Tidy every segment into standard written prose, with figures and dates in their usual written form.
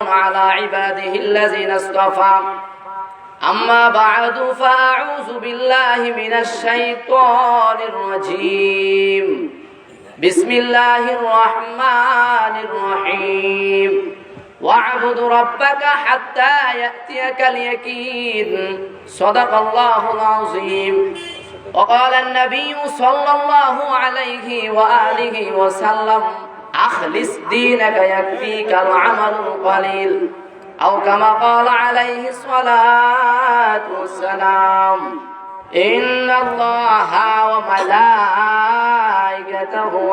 على عباده الذين اصطفى أما بعد فأعوذ بالله من الشيطان الرجيم بسم الله الرحمن الرحيم واعبد ربك حتى يأتيك اليقين صدق الله العظيم. وقال النبي صلى الله عليه وآله وسلم أخلص دينك يكفيك العمل القليل أو كما قال عليه الصلاة والسلام إن الله وملائكته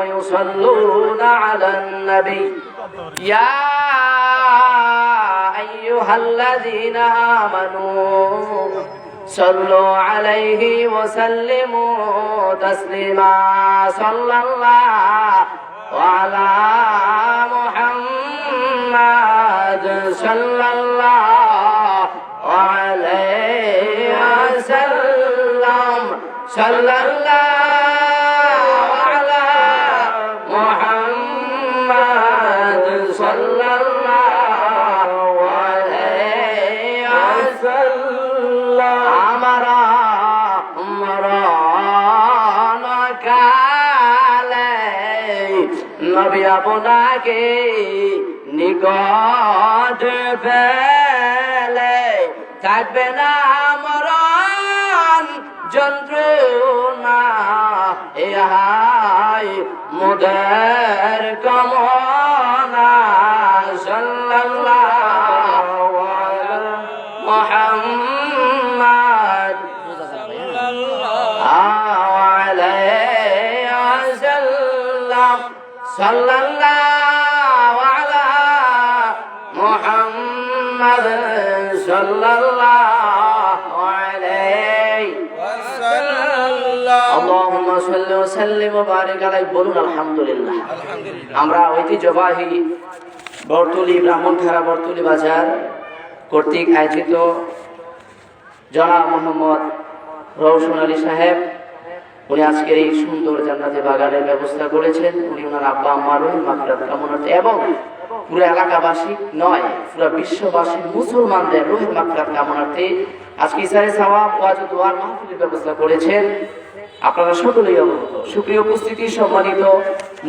يصلون على النبي يا أيها الذين آمنوا صلوا عليه وسلموا تسليما صلى الله وعلى محمد صلى الله عليه وسلم صلى الله على محمد صلى الله عليه وسلم নবী আপনাকে নিকট ফেলে থাকবে না মরণ যন্ত্রণা ইহাই মোদের কামনা সাল্লাল্লাহু আলা মুহাম্মদ সাল্লাল্লাহু আলাইহি ওয়াসাল্লাম সাল্লাল্লাহু আলা মুহাম্মদ সাল্লাল্লাহু আলাইহি ওয়াসাল্লাম আল্লাহুম্মা সাল্লি ওয়া সাল্লিম ওয়া বারিক আলাইহি বলুন আলহামদুলিল্লাহ। আমরা ঐতিহ্যবাহী বরতুলি ব্রাহ্মণখাড়া বরতুলি বাজার কর্তৃক আয়োজিত জনাব মোহাম্মদ রওশন আলী সাহেব, উনি আজকের এই সুন্দর জান্নাতে বাগানের ব্যবস্থা করেছেন। উনি ওনার আব্বা আম্মার মাগফিরাত কামনার্থে এবং পুরো এলাকাবাসী নয় পুরো বিশ্ববাসী মুসলমানদের রুহের মাগফিরাত কামনার্থে আজকে ইসারে সওয়াব ওয়াজ ও দোয়ার মাহফিলের ব্যবস্থা করেছেন। আপনারা সকলেই অবগত। সুপ্রিয় উপস্থিতি, সম্মানিত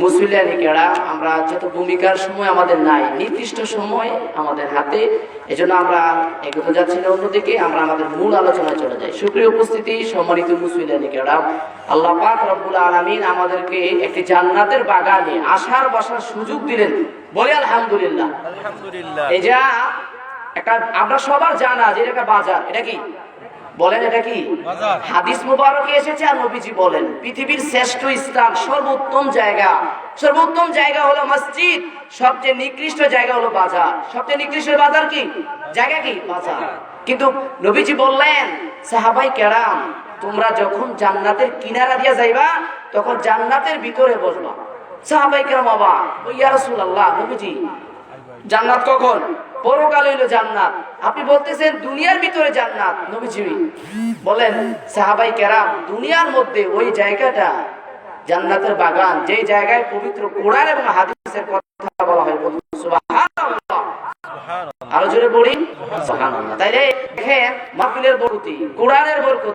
মুসলিয়ানি কেড়া, আমরা যত ভূমিকার সময় আমাদের নাই, নির্দিষ্ট সময় আমাদের হাতে, এজন্য আমরা এগোতে যাচ্ছি না অন্যদিকে, আমরা আমাদের মূল আলোচনায় চলে যাই। সুপ্রিয় উপস্থিতি, সম্মানিত মুসলিয়ানি কেড়া, আল্লাহ পাক রব্বুল আলামিন আমাদেরকে একটি জান্নাতের বাগানে আসার বসার সুযোগ দিলেন, বলি আলহামদুলিল্লাহ। আলহামদুলিল্লাহ। এই যা একটা আমরা সবার জানা যে এটা বাজার, এটা কি বলেন, এটা কি হাদিস মুবারকে এসেছে আর নবীজি বলেন পৃথিবীর শ্রেষ্ঠ স্থান, সর্বোত্তম জায়গা হলো মসজিদ, সবচেয়ে নিকৃষ্ট জায়গা হলো বাজার। সবচেয়ে নিকৃষ্ট বাজার কি জায়গা, কি বাজার। কিন্তু নবীজি বললেন সাহাবাই কেরাম, তোমরা যখন জান্নাতের কিনারা দিয়া যাইবা তখন জান্নাতের ভিতরে বসবা। সাহাবাই কেরাম বাবা ইয়া রাসূলুল্লাহ, নবীজি জান্নাত কখন? পরকালে হইলো জান্নাত, আপনি বলতেছেন দুনিয়ার ভিতরে জান্নাত। নবীজি বলেন সাহাবাই কেরাম, দুনিয়ার মধ্যে ওই জায়গাটা জান্নাতের বাগান, যে জায়গায় পবিত্র কোরআন এবং হাদিসের কথা বলা হয়। সুবহানাল্লাহ, আরো জোরে বলি সুবহানাল্লাহ। তাইলে দেখেন মাহফিলের বরকতি, কোরআনের বরকতি,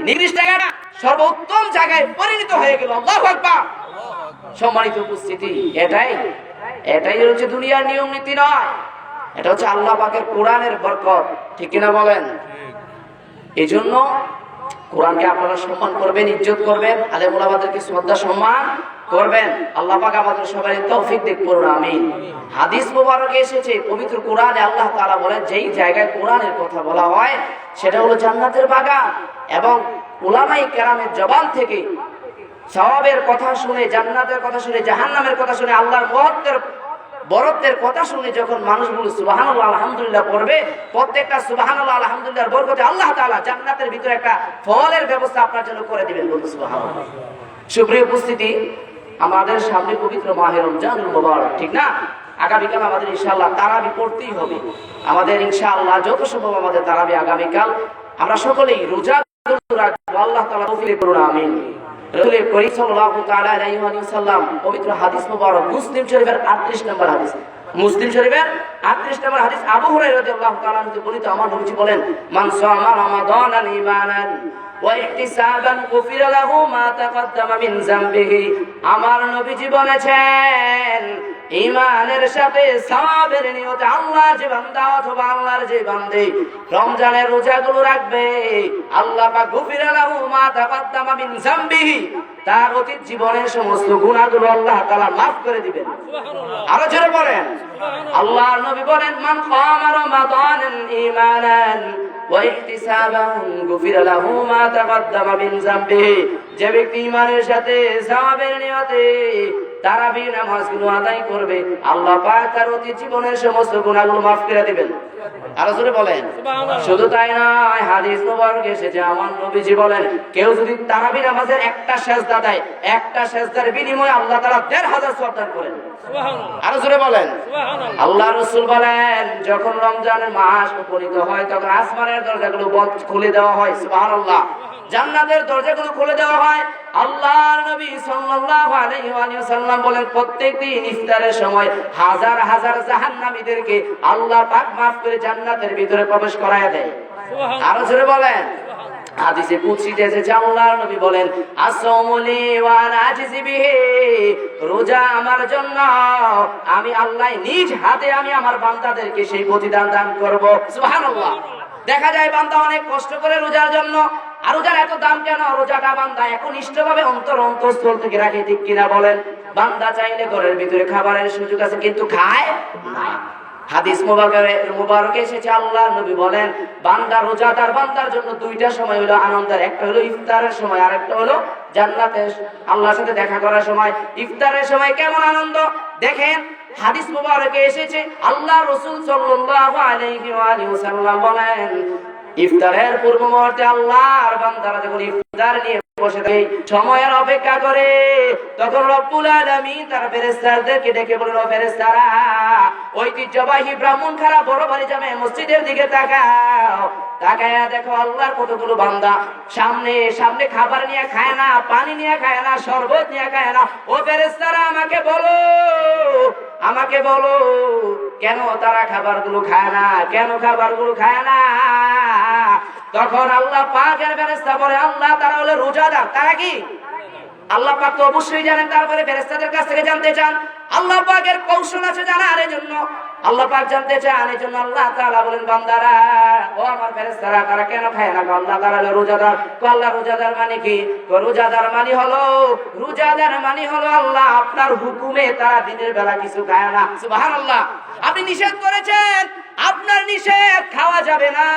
নিকৃষ্ট জায়গাটা সর্বোত্তম জায়গায় পরিণত হয়ে গেল। আল্লাহু আকবার। সম্মানিত উপস্থিতি, এটাই হচ্ছে দুনিয়ার নিয়ম নীতি নয়, এটা হচ্ছে আল্লাহ পাকের কোরআনের বরকত, ঠিক কিনা বলেন? এই জন্য কোরআনকে আপনারা সম্মান করবেন, ইজ্জত করবেন, আলেম ওলামাদেরকে শ্রদ্ধা সম্মান করবেন। আল্লাহ পাক আমাদের সবাই তৌফিক দিক করুন, আমিন। হাদিস মুবারকে এসেছে পবিত্র কোরআনে আল্লাহ তাআলা বলেন যেই জায়গায় কোরআনের কথা বলা হয় সেটা হলো জান্নাতের বাগান। এবং উলামায়ে কেরামের জবান থেকে সওয়াবের কথা শুনে, জান্নাতের কথা শুনে, জাহান্নামের কথা শুনে, আল্লাহর বরকতের কথা শুনে যখন মানুষগুলো সুবহানাল্লাহ আলহামদুলিল্লাহ পড়বে, প্রত্যেকটা সুবহানাল্লাহ আলহামদুলিল্লাহর বরকতে আল্লাহ তাআলা জান্নাতের ভিতরে একটা ফলের ব্যবস্থা আপনার জন্য করে দিবেন। বলুন সুবহানাল্লাহ। সুপ্রিয় উপস্থিতি, আমাদের সামনে পবিত্র মাহে রমজানুল মুবারক, ঠিক না? আগামীকাল আমাদের ইনশাআল্লাহ তারাবি পড়তেই হবে। আমাদের ইনশাআল্লাহ যত সম্ভব আমাদের তারাবি আগামীকাল আমরা সকলেই রোজা রাখবো। আল্লাহ তাআলা তৌফিক করুন, আমিন। রাসূল করিম সাল্লাল্লাহু তাআলা আলাইহি ওয়াসাল্লাম পবিত্র হাদিস মুবারক মুসলিম শরীফের 38 নম্বর হাদিস, মুসলিম শরীফের 38 নম্বর হাদিস, আবু হুরায়রা রাদিয়াল্লাহু তাআলা থেকে বর্ণিত, আমার নবীজি বলেন, মান সামা রমাদানান ঈমানান ওয়া ইহতিসাবান গুফিরা লাহু মা তাকাদ্দামা মিন যামবিহি। আমার নবীজি বলেছেন, ঈমানের সাথে সওয়াবের নিয়তে আল্লাহর যে বান্দা অথবা আল্লাহর যে বান্দী রমজানের রোজাগুলো রাখবে, আল্লাহ পাক গুফিরা লাহু মা তাকাদ্দামা মিন যামবিহি, তার অতীত জীবনের সমস্ত গুনাহগুলো আল্লাহ তাআলা মাফ করে দিবেন। আরো জোরে বলেন, আল্লাহর নবী বলেন, মান কামা রমাদানান ঈমানান ওয়া ইহতিসাবান গুফিরা লাহু মা তাকাদ্দামা মিন যামবিহি। যে ব্যক্তি ঈমানের সাথে সওয়াবের নিয়তে তারাবি নামাজগুলো আদায় করবে, আল্লাহ পাক তার অতীত জীবনের সমস্ত গুনাহগুলো মাফ করে দিবেন। আরো জোরে বলেন। শুধু তাই নয়, হাদিস মুবারক এসেছে, আমার নবীজি বলেন, কেউ যদি তারাবি নামাজের একটা সেজদা দেয়, একটা সেজদার বিনিময়ে আল্লাহ তাআলা ১৫০০ সওয়াব দান করেন। আরো জোরে বলেন। আল্লাহ রাসূল বলেন, যখন রমজানের মাস উপনীত হয় তখন আসমানের দরজাগুলো খুলে দেওয়া হয়, সুবহানাল্লাহ, জান্নাতের দরজাগুলো খুলে দেওয়া হয়। আল্লাহর নবী সাল্লাল্লাহু আলাইহি ওয়াসাল্লাম বলেন, প্রত্যেকদিন ইফতারের সময় হাজার হাজার জাহান্নামীদেরকে আল্লাহ পাক মাফ করে জান্নাতের ভিতরে প্রবেশ করায় দেয়। আরো জোরে বলেন। হাদিসে কুদসিতে এসেছে, আল্লাহর নবী বলেন, আসওমুলি ওয়া আনা আজিজি বিহি, রোজা আমার জন্য, আমি আল্লাহ নিজ হাতে আমি আমার বান্দাদেরকে সেই প্রতিদান দান করব। সুবহানাল্লাহ। দেখা যায় বান্দা অনেক কষ্ট করে রোজার জন্য, আর রোজার এত দাম কেন? রোজাটা বান্দা একনিষ্ঠভাবে অন্তঃস্থল থেকে রাখে, ঠিক কিনা বলেন? বান্দা চাইলে ঘরের ভিতরে খাবারের সুযোগ আছে, কিন্তু খায় না। হাদিস মুবারকে এসেছে, আল্লাহর নবী বলেন, বান্দা রোজাদার বান্দার জন্য দুইটা সময় হলো আনন্দের, একটা হলো ইফতারের সময়, আর একটা হলো জান্নাতে আল্লাহর সাথে দেখা করার সময়। ইফতারের সময় কেমন আনন্দ দেখেন, হাদিস মুবারকে এসেছে, আল্লাহ রাসূল সাল্লাল্লাহু আলাইহি ওয়াসাল্লাম বলেন, ইফতারের পূর্ব মুহূর্তে আল্লাহর বান্দারা যখন ইফতার নিয়ে বসে থাকে, সময়ের অপেক্ষা করে, তখন রব্বুল আলামিন তার ফেরেশতাদেরকে ডেকে বলেন, ও ফেরেশতারা, ঐতিহ্যবাহী ব্রাহ্মণখানা বড় বাড়ি জামে মসজিদের দিকে তাকাও, তাকায়া দেখো আল্লাহর কতগুলো বান্দা সামনে সামনে খাবার নিয়ে খায় না, পানি নিয়ে খায় না, শরবত নিয়ে খায় না। ও ফেরেশতারা, আমাকে বলো কেন তারা খাবারগুলো খায় না, কেন খাবারগুলো খায় না? তখন আল্লাহ পাকের ফেরেশতা বলে, আল্লাহ তারা হলো রোজাদার। তারা কি? আল্লাহ পাক তো অবশ্যই জানেন, তারপরে ফেরেশতাদের কাছ থেকে জানতে চান। আল্লাহ পাকের কৌশল আছে জানার, এজন্য আল্লাহ পাক জানতে চান। এজন্য আল্লাহ তাআলা বলেন, বান্দারা, ও আমার ফেরেশতারা, তারা কেন খায় না? আল্লাহ তাআলা হলো রোজাদার। তো আল্লাহ রোজাদার মানে কি? রোজাদার মানে হলো আল্লাহ আপনার হুকুমে তারা দিনের বেলা কিছু খায় না। সুবহানাল্লাহ। আপনি নিষেধ করেছেন, আপনার নিষেধ খাওয়া যাবে না।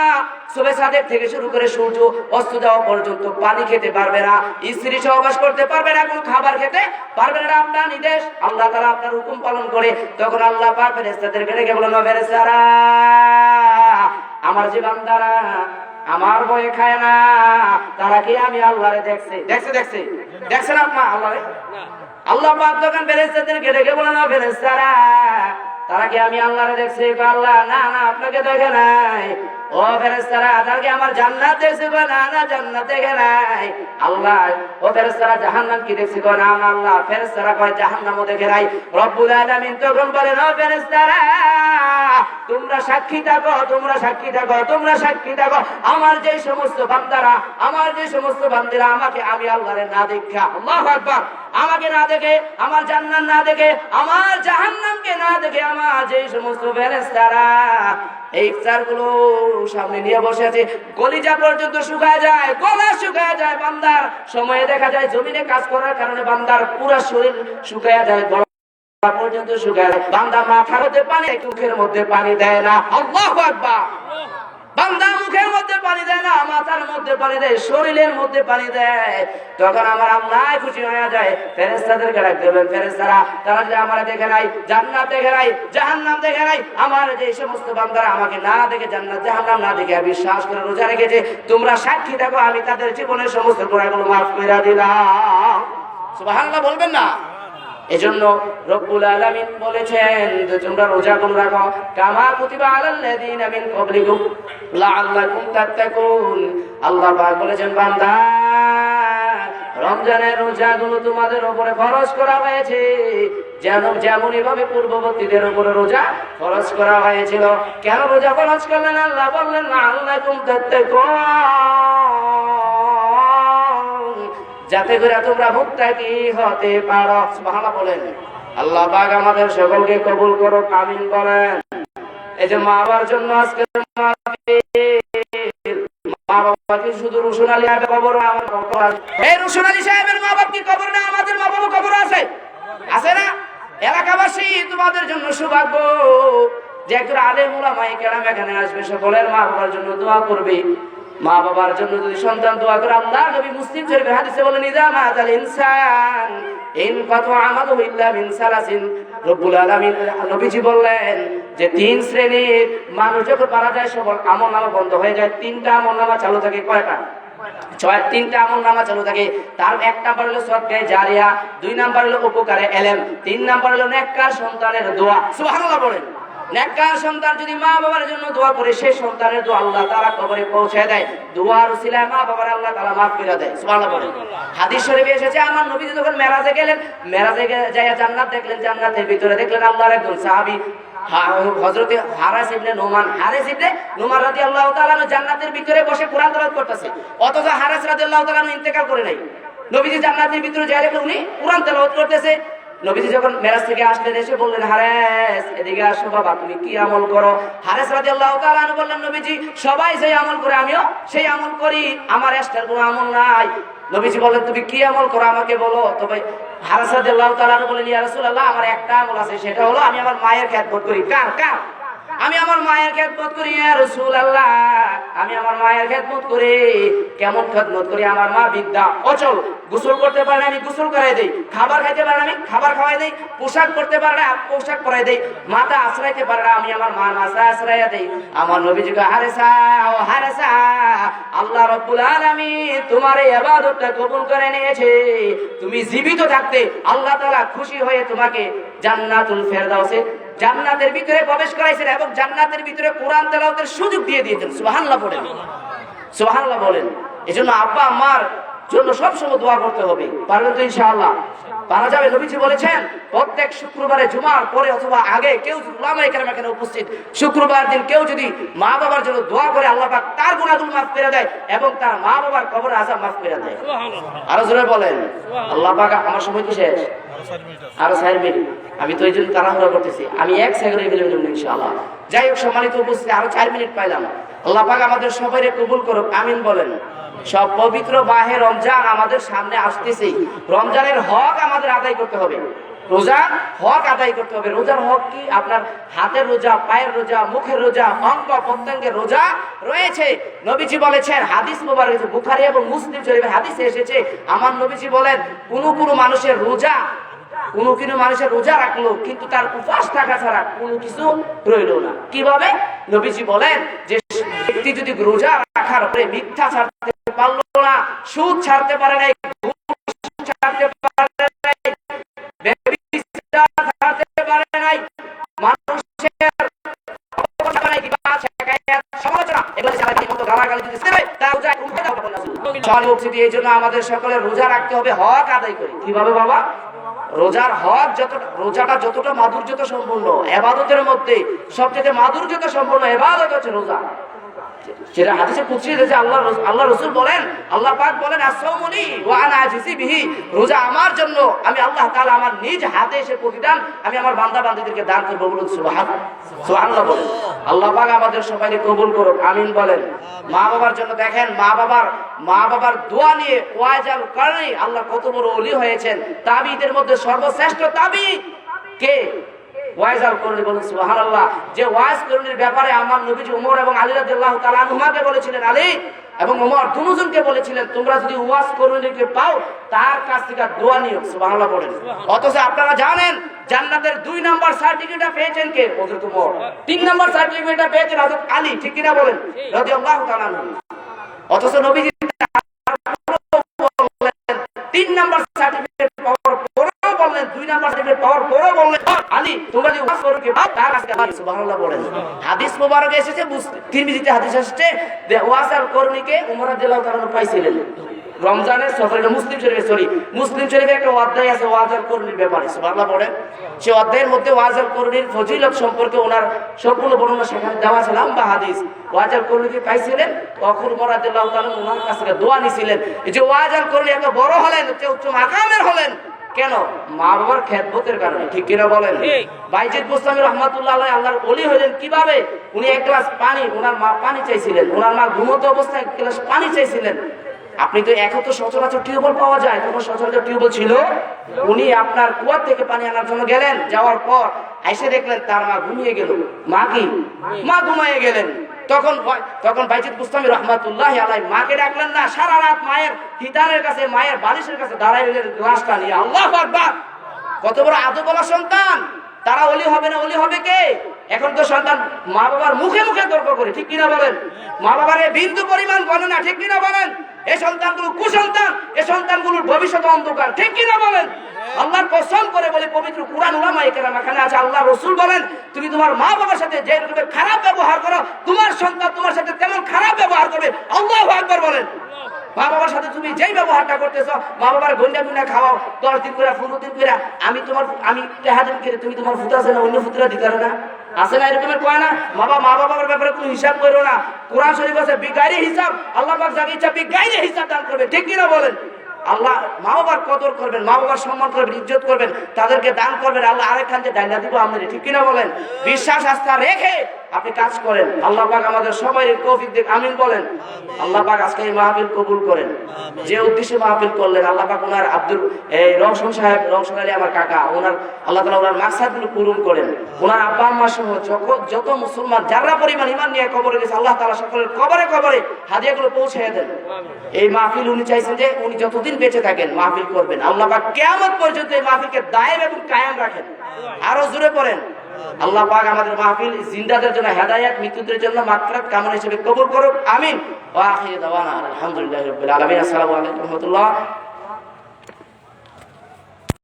সুবে সাদেক থেকে শুরু করে সূর্য অস্ত যাওয়া পর্যন্ত পানি খেতে পারবে না, স্ত্রী সহবাস করতে পারবে না, কোনো খাবার খেতে পারবে না। আপনার নির্দেশ, আল্লাহ তাআলা আপনার হুকুম পালন করে। তখন আল্লাহ পাক ফেরেশতাদেরকে ডেকে বলেন, ও ফেরেশতারা, আমার যে বান্দারা আমার ভয়ে খায় না, তারা কি আমি আল্লাহরে দেখছেন আপনার আল্লাহরে? আল্লাহ পাক তখন ফেরেশতাদেরকে ডেকে বলেন, ও ফেরেশতারা, তারা কি আমি আল্লাহরে দেখছি? আল্লাহ, না না, আপনাকে দেখে নাই। ও ফেরেশতারা, তারা কি আমার জান্নাত দেখছি? না না, জান্নাত দেখে নাই। আল্লাহ, ও ফেরেশতারা, জাহান্নাম কি দেখছি? না না, আল্লাহ। ফেরেশতারা কয়, জাহান্নামও দেখে নাই। রব্বুল আলামিন তখন বলেন, ও ফেরেশতারা, তোমরা সাক্ষী থাকো, আমার যে সমস্ত বান্দারা, আমার যে সমস্ত বান্দিরা আমাকে আমি আল্লাহরে না দেখা, আল্লাহু আকবার, আমাকে না দেখে, আমার জান্নাত না দেখে, আমার জাহান্নামকে না দেখে, আমার যে সমস্ত ফেরেশতারা এই ইফতারগুলো সামনে নিয়ে বসে আছে, কলিজা পর্যন্ত শুকায় যায়, গলা শুকায় যায়, বান্দার সময়ে দেখা যায় জমিনে কাজ করার কারণে বান্দার পুরো শরীর শুকায় যায়, গলা পর্যন্ত শুকায় যায়। বান্দা মাথার মধ্যে পানি, মুখের মধ্যে পানি দেয় না। আল্লাহু আকবার। বান্দা মুখের মধ্যে পানি দেয় না, মাথার মধ্যে পানি দেয়, শরীরের মধ্যে পানি দেয়। তখন আমার আল্লাহ খুশি হয়ে যায়, ফেরেশতাদেরকে ডাক দেবেন, ফেরেশতারা, তারা যে আমার দেখে নাই, জান্নাত দেখে নাই, জাহান্নাম দেখে নাই, আমার যে সমস্ত বান্দারা আমাকে না দেখে, জান্নাত জাহান্নাম না দেখে বিশ্বাস করে রোজা রেখেছে, তোমরা সাক্ষী থাকো, আমি তাদের জীবনের সমস্ত গুনাহগুলো মাফ করে দিলাম। সুবহানাল্লাহ বলবেন না? এজন্য রব্বুল আলামিন বলেছেন যে তোমরা রোজাগুলো রাখো, কামা কুতিবা আলাল্লাযিনা মিন ক্বাবলিকুম লাআল্লাকুম তাত্তাকুন। আল্লাহ পাক বলেছেন, বান্দা, রমজানের রোজাগুলো তোমাদের উপরে ফরজ করা হয়েছে যেমনই ভাবে পূর্ববর্তীদের উপরে রোজা ফরজ করা হয়েছিল। কেন রোজা ফরজ করলেন? আল্লাহ বললেন লাআল্লাকুম তাত্তাকুন, যাতে করে তোমরা মুত্তাকি হতে পারো। সুবহানাল্লাহ বলেন। আল্লাহ পাক আমাদের সকলকে কবুল করো, আমিন বলেন। এই যে মা বাবার জন্য আজকে মা বাবা কি শুধু রুশন আলী সাহেবের কবর? আমার কবর আছে। এই রুশন আলী সাহেবের মা বাবা কি কবর না? আমাদের মা বাবা কবর আছে, আছে না? এলাকাবাসী তোমাদের জন্য সৌভাগ্য যে একজন আলেম উলামায়ে কেরাম এখানে আসবে, সকলের মা বাবার জন্য দোয়া করবে। মা বাবার জন্য যদি সন্তান দোয়া করে, আল্লাহ নবী মুসলিম শরীফের হাদিসে বলেন ইযা মাতাল ইনসান ইনকাতু আমালুহু ইল্লা মিন সালাসিন। রব্বুল আলামিন নবীজি বললেন যে তিন শ্রেণীর মানুষ যখন মারা যায় সকল আমলনামা বন্ধ হয়ে যায়। তিনটা আমলনামা চালু থাকে। কয়টা? তিনটা আমলনামা চালু থাকে। তার এক নাম্বার হলো সদকায়ে জারিয়া, দুই নাম্বার হলো উপকারে এলেম, তিন নাম্বার হলো নেককার সন্তানের দোয়া। সুবহানাল্লাহ বলেন। নেককার সন্তান যদি মা বাবার জন্য দোয়া করে, সেই সন্তানের দোয়া আল্লাহ তাআলা কবরে পৌঁছে দেয়। দোয়ার উসিলায় মা বাবার আল্লাহ তাআলা মাফ করে দেয়। সুবহানাল্লাহ বলেন। হাদিস শরীফে এসেছে আমার নবী যখন মেরাজে গেলেন, মেরাজে যাইয়া জান্নাত দেখলেন, জান্নাতের ভিতরে দেখলেন আল্লাহর একজন সাহাবী হযরত হারিস ইবনে নোমান রাদিয়াল্লাহু তাআলা জান্নাতের ভিতরে বসে কোরআন তেলাওয়াত করতেছে। অথচ হারিস রাদিয়াল্লাহু তাআলা ইন্তেকাল করে নাই। নবীজি জান্নাতের ভিতরে যাই দেখলেন উনি কোরআন তেলাওয়াত করতেছে। নবীজি যখন মেরাজ থেকে আসলেন, এসে বললেন হারিস এদিকে আসো বাবা, তুমি কি আমল করো? হারিস রাদিয়াল্লাহু তাআলা বললেন নবীজি সবাই যে আমল করে আমিও সেই আমল করি, আমার এক্সট্রা কোনো আমল নাই। নবীজি বললেন তুমি কি আমল করো আমাকে বলো। তবে হারিস রাদিয়াল্লাহু তাআলা বললেন ইয়া রাসূলুল্লাহ আমার একটা আমল আছে, সেটা হলো আমি আমার মায়ের খেদমত করি। কার? আমি আমার মায়ের খেদমত করি ইয়া রাসূলুল্লাহ, আমি আমার মায়ের খেদমত করি। কেমন খেদমত করি? আমার মা বৃদ্ধা, অচল, গোসল করতে পারে না, আমি গোসল করাই দেই। খাবার খাইতে পারে না, আমি খাবার খাওয়াই দেই। পোশাক পরতে পারে না, পোশাক পরাই দেই। মাথা আশ্রাইতে পারে না, আমি আমার মার মাথা আশ্রাইয়া দেই। আমার নবীজিকে হারিসা ও হারিসা, আল্লাহ রাব্বুল আলামিন তোমার এই ইবাদতটা কবুল করে নিয়েছে। তুমি জীবিত থাকতে আল্লাহ তাআলা খুশি হয়ে তোমাকে জান্নাতুল ফেরদাউসে, জান্নাতের ভিতরে প্রবেশ করাইছেন এবং জান্নাতের ভিতরে কোরআন তেলাওয়াতের সুযোগ দিয়ে দিয়েছেন। সুবহানাল্লাহ বলেন। সুবহানাল্লাহ বলেন। এজন্য আব্বা আম্মার জন্য সব সময় দোয়া করতে হবে। পারবেন তো ইনশাআল্লাহ? পারা যাবে। নবীজি বলেছেন প্রত্যেক শুক্রবারে জুমার পরে অথবা আগে কেউ উলামায়ে কেরাম এখানে উপস্থিত, শুক্রবার দিন কেউ যদি মা বাবার জন্য দোয়া করে, আল্লাহ পাক তার গুনাহগুলো মাফ করে দেয় এবং তার মা বাবার কবরের আযাব মাফ করে দেয়। সুবহানাল্লাহ। আরো জোরে বলেন। আল্লাহ পাক। আমার সময় কি শেষ? আরো 4 মিনিট। আমি তো এই জন্য তাড়াহুড়া করতেছি, আমি 1 সেকেন্ডে গেলে ইনশাআল্লাহ। যাই হোক সম্মানিত উপস্থিতি, আরো 4 মিনিট পাইলাম। আল্লাহ পাক আমাদের সবাইকে কবুল করুক, আমিন বলেন। সব পবিত্র মাহে রমজান আমাদের সামনে আসতেছে। রমজানের হক আমাদের আদায় করতে হবে। রোজার হক আদায় করতে হবে। রোজার হক কি? আপনার হাতের রোজা, পায়ের রোজা, মুখের রোজা, অঙ্গ প্রত্যঙ্গের রোজা রয়েছে। নবীজি বলেছেন, হাদিস মুবারক বুখারী এবং মুসলিম শরীফের হাদিসে এসেছে, আমার নবীজি বলেন কোন মানুষের রোজা রাখলো কিন্তু তার উপবাস থাকা ছাড়া কোনো কিছু রইল না। কিভাবে? নবীজি বলেন যে ব্যক্তি যদি রোজা রাখার পরে মিথ্যা ছাড়তে পারলো না, সুদ ছাড়তে পারে নাই, ছাড়তে পারে নাই, ব্যভিচার ছাড়তে পারে নাই, মানুষের সমালোচনা এগুলো ছাড়াই মতো গালাগালি দিতে পারে, তার রোজা উঠে দাও না। চলো এই জন্য আমাদের সকলের রোজা রাখতে হবে, হক আদায় করি। কিভাবে বাবা? রোজার হক রোজাটা যতটা মাধুর্যতা সম্পূর্ণ, ইবাদতের মধ্যে সবচেয়ে মাধুর্যতা সম্পূর্ণ ইবাদত হচ্ছে রোজা। যেটা হাদিসে কুদসি রয়েছে, আল্লাহ রাসূল বলেন, আল্লাহ পাক বলেন আস-সাওমু লি ওয়া আনা আজিজি বিহি, রোজা আমার জন্য, আমি আল্লাহ তাআলা আমার নিজ হাতে এসে প্রতিদান আমি আমার বান্দা বান্দীদেরকে দান করব। বলুন সুবহানাল্লাহ বলেন। আল্লাহ পাক আমাদের সবাইকে কবুল করুক, আমিন বলেন। মা বাবার জন্য দেখেন, মা বাবার দোয়া নিয়ে ওয়াইজাল কারণে আল্লাহ কত বড় ওলি হয়েছেন। তাবিঈদের মধ্যে সর্বশ্রেষ্ঠ তাবিঈ কে? ওয়াইজাল করনি। বলুন সুবহানাল্লাহ। যে ওয়াইজ করনির ব্যাপারে আমার নবীজি ওমর এবং আলী রাদিয়াল্লাহু তাআলা আনহুমাকে বলেছিলেন, আলী এবং ওমর দুজনকে বলেছিলেন তোমরা যদি ওয়াজ করনিকে পাও তার কাছ থেকে দোয়া নিও। সুবহানাল্লাহ বলেন। অথচ আপনারা জানেন জান্নাতের 2 নাম্বার সার্টিফিকেটটা পেয়েছেন কে? হযরত ওমর। 3 নাম্বার সার্টিফিকেটটা পেয়েছেন হযরত আলী, ঠিক কিনা বলেন, রাদিয়াল্লাহু তাআলা আনহু। অথচ নবীজি 3 নাম্বার সার্টিফিকেট পাওয়ার পরেও বললেন, 2 নাম্বার সার্টিফিকেট পাওয়ার পরেও বললেন, আলী তোমরা যদি ওয়াজ করো কে পাও তার কাছে আলী। সুবহানাল্লাহ বলেন। হাদিস মুবারক এসেছে, তিরমিজিতে হাদিস এসেছে যে ওয়াজ আর করনিকে ওমর রাদিয়াল্লাহু তাআলা পাইছিলেন। রমজানের সফরে মুসলিম শরীফে একটা অধ্যায় আছে ওয়াজাল কর্মীর ব্যাপারে, সুবহানাল্লাহ পড়েন। সেই অধ্যায়ের মধ্যে ওয়াজাল কর্মীর ফজিলত সম্পর্কে ওনার সম্পূর্ণ বর্ণনা সেখানে দেওয়া আছে, লম্বা হাদিস। ওয়াজাল কর্মীকে পাইছিলেন, তখন রাদিয়াল্লাহু তাআলা ওনার কাছ থেকে দোয়া নিছিলেন। এই যে ওয়াজাল কর্মী এত বড় হলেন, উচ্চ মাকামের হলেন কেন? মা বাবার খেদমতের কারণে, ঠিক কিনা বলেন? বাইজিদ বুস্তামি রাহমাতুল্লাহ আলাইহি আল্লাহর ওলি হলেন কিভাবে? উনি এক গ্লাস পানি, ওনার মা পানি চাইছিলেন, ওনার মা ঘুমন্ত অবস্থায় এক গ্লাস পানি চাইছিলেন। আপনি তো এখন তো সচরাচর টিউবওয়েল পাওয়া যায়, তখন সচরাচর টিউবওয়েল ছিল। উনি আপনার কুয়া থেকে পানি আনার জন্য গেলেন, যাওয়ার পর এসে দেখলেন তার মা ঘুমিয়ে গেল। মা কি? মা ঘুমিয়ে গেলেন। তখন বাইজিদ বুস্তামি রাহমাতুল্লাহ আলাইহি মাকে ডাকলেন না, সারা রাত মায়ের হিতানের কাছে, মায়ের বালিশের কাছে দাঁড়াইলেন গ্লাসটা নিয়ে। আল্লাহু আকবার! কত বড় আদবওয়ালা সন্তান! তারা ওলি হবে না, ওলি হবে কে? এখন তো সন্তান মা বাবার মুখে মুখে তর্ক করে, ঠিক কিনা বলেন? মা বাবার বিন্দু পরিমাণ বলে না, ঠিক কিনা বলেন? এই সন্তানগুলো কুসন্তান, এই সন্তানগুলোর ভবিষ্যৎ অন্ধকার, ঠিক কিনা বলেন? আল্লাহর কসম করে বলে, পবিত্র কুরআন উলামায়ে কেরাম এখানে আছে, আল্লাহ রাসূল বলেন, তুমি তোমার মা বাবার সাথে যে রকমের খারাপ ব্যবহার করো, তোমার সন্তান তোমার সাথে তেমন খারাপ ব্যবহার করবে। আল্লাহু আকবার বলেন। মা বাবার সাথে তুমি যেই ব্যবহারটা করতেছ, মা বাবার গন্ডা গুন্ডা খাওয়াও 10 দিন করে 15 দিন করে, আমি তেহাদিন করে তুমি তোমার ফুটা আছে না, অন্য ফুটরা দিতে না, আছে না এরকমের কয় না? মা বাবার ব্যাপারে কোনো হিসাব করো না। কোরআন শরীফ আছে বিগাইরে হিসাব, আল্লাহ পাক যাকে ইচ্ছা বিগাইরে হিসাব দান করবে, ঠিক কিনা বলেন? আল্লাহ মা বাবার কদর করবেন, মা বাবার সম্মান করবেন, ইজ্জত করবেন, তাদেরকে দান করবেন। আল্লাহ আরেকখান যে ডাইলা দিব আমাদের, ঠিক কিনা বলেন? বিশ্বাস আস্থা রেখে আপনি কাজ করেন। আল্লাহ পাক আমাদের সবাই তৌফিক দেন, আমিন বলেন। আল্লাহ পাক আজকে এই মাহফিল কবুল করেন। যে উদ্দেশ্যে মাহফিল করলেন, আল্লাহ পাক ওনার রওশন সাহেব, রওশন আলী আমার কাকা, ওনার আল্লাহ তাআলা ওনার মাকসাদগুলো পূরণ করেন। ওনার আব্বা আম্মা সহ যত মুসলমান যারা পরিমাণ ঈমান নিয়ে কবরে গেছে, আল্লাহ তাআলা সকলের কবরে কবরে হাদিয়াগুলো পৌঁছে দেন। এই মাহফিল উনি চাইছেন যে উনি যতদিন বেঁচে থাকেন মাহফিল করবেন। আল্লাহ পাক কিয়ামত পর্যন্ত এই মাহফিলকে দায়েম এবং কায়েম রাখেন। আরো জোরে পড়েন। আল্লাহ পাক আমাদের মাহফিল জিন্দাদের জন্য হেদায়েত, মৃত্যুদের জন্য মাগফিরাত কামনা হিসেবে কবুল করুক, আমিন। ওয়া আখিরু দাওয়ানা আলহামদুলিল্লাহি রাব্বিল আলামিন। আসসালামু আলাইকুম ওয়া রাহমাতুল্লাহ।